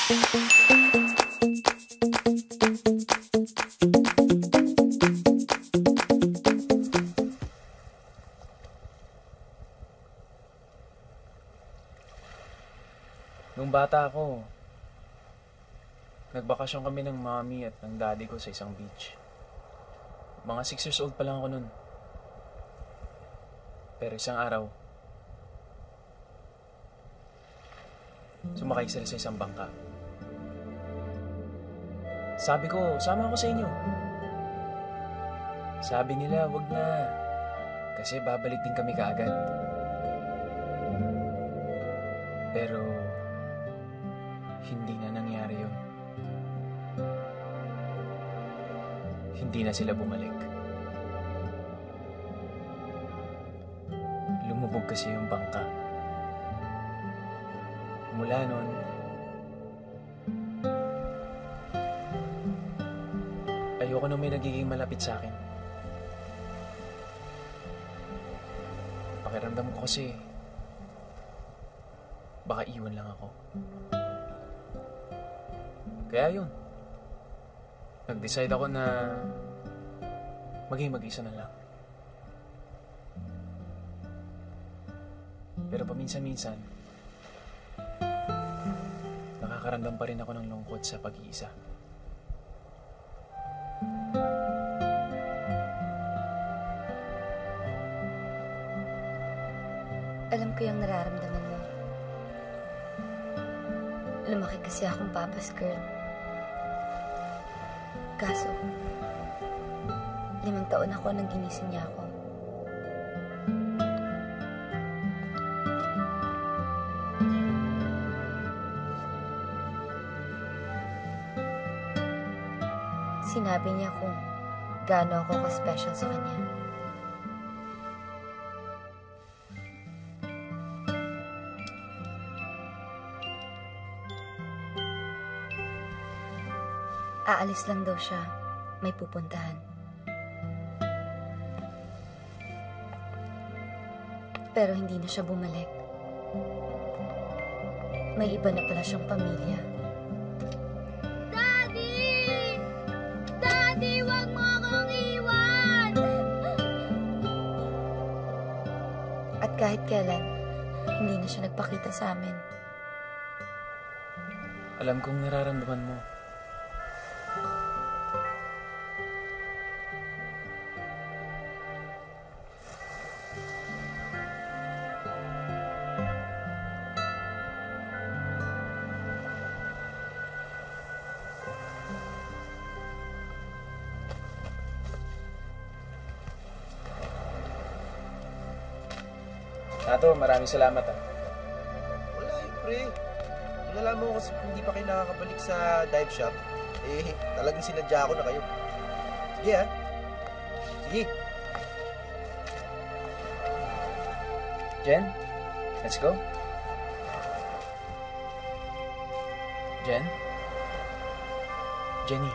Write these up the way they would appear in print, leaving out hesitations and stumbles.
Nung bata ako, nagbakasyon kami ng mommy at ng daddy ko sa isang beach. Mga 6 years old pa lang ako nun. Pero isang araw, sumakay sila sa isang bangka. Sabi ko, sama ako sa inyo. Sabi nila, wag na. Kasi babalik din kami kaagad. Pero hindi na nangyari yun. Hindi na sila bumalik. Lumubog kasi yung bangka. Mula nun, ayoko na may nagiging malapit sa akin. Pakiramdam ko kasi baka iwan lang ako. Kaya yun, nag-decide ako na maging mag-isa na lang. Pero paminsan-minsan, nakakaramdam pa rin ako ng lungkot sa pag-iisa. Alam ko yung nararamdaman mo. Lumaki kasi akong papa's girl. Kaso, 5 taon ako nang ginising niya ako. Sinabi niya kung gaano ako ka-special sa kanya. Aalis lang daw siya. May pupuntahan. Pero hindi na siya bumalik. May iba na pala siyang pamilya. Daddy! Daddy, wag mo akong iwan! At kahit kailan, hindi na siya nagpakita sa amin. Alam kong nararamdaman mo. Tato, maraming salamat ah. Wala eh, pre. Nalaman ko kasi hindi pa kayo nakakabalik sa dive shop. Eh, talagang sinadya ko na kayo. Sige ah. Sige. Jen, let's go. Jen? Jenny.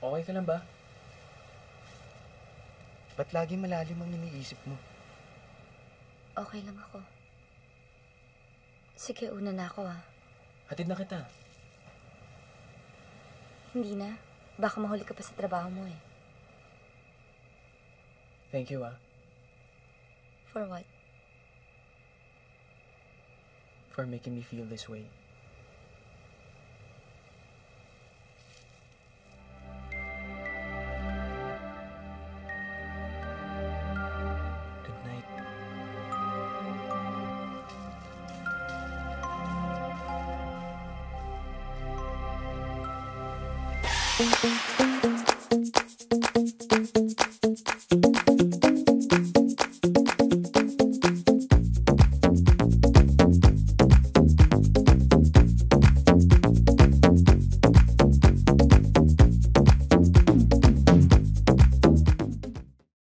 Okay ka lang ba? Ba't lagi malalim ang iniisip mo? Okay lang ako. Sige, una na ako ah. Hatid na kita. Hindi na. Baka mahuli ka pa sa trabaho mo eh. Thank you ah. For what? For making me feel this way. Good night.